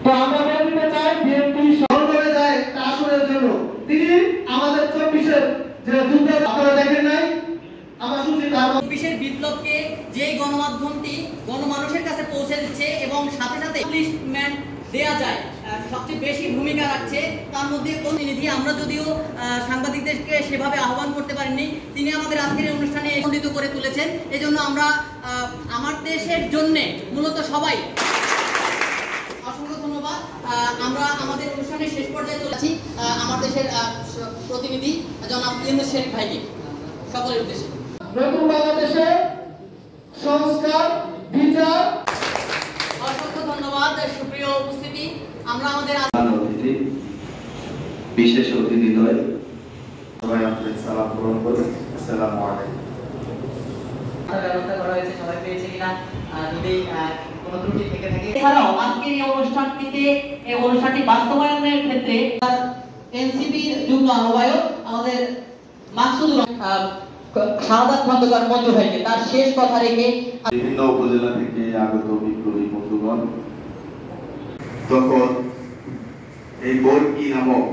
তো আমরা বলে দিতে চাই বিএনপি সহযোগে যায় আসনের জন্য তিনি আমাদের 24-এর যে যুদ্ধ আপনারা দেখেন নাই আমরা শুনছি 24-এর বিপ্লবকে যে গণমাধ্যমটি গণমানুষের কাছে পৌঁছে দিচ্ছে এবং সাথে সাথে পাবলিশমেন্ট দেয়া যায় সবচেয়ে বেশি ভূমিকা রাখছে তার মধ্যে প্রতিনিধি আমরা যদিও সাংবাদিকদেরকে সেভাবে আহ্বান করতে পারিনি তিনি আমাদের আজকের অনুষ্ঠানে আনন্দিত করে তুলেছেন এজন্য আমরা আমার দেশের জন্য মূলত সবাই অসংখ্য ধন্যবাদ আমরা আমাদের অনুষ্ঠানের শেষ পর্যায়ে চলেছি আমার দেশের প্রতিনিধি জনাব ইউনূস শরীফ ভাইকে সকলের উদ্দেশ্যে নতুন বাংলাদেশে সংস্কার বিচার অসংখ্য ধন্যবাদ সুপ্রিয় উপস্থিতি আমরা আমাদের অতিথি বিশেষ অতিথিদ্বয় সবাই আপনাদের সালাম গ্রহণ করুন আসসালামু আলাইকুম ব্যবস্থা করা হয়েছে সবাই পেয়েছে কিনা যদি কোনো ত্রুটি থেকে থাকে এছাড়াও আজকের এই অনুষ্ঠানটি বাস্তবায়নের ক্ষেত্রে এনসিপির যুগ্ম আহ্বায়ক আমাদের মাকসুদুর শাহাদাত খন্দকার মঞ্জু ভাইকে তার শেষ কথা রেখে বিভিন্ন উপজেলা থেকে আগত বিপ্লবী বন্ধুগণ তখন এই বর্গি নামক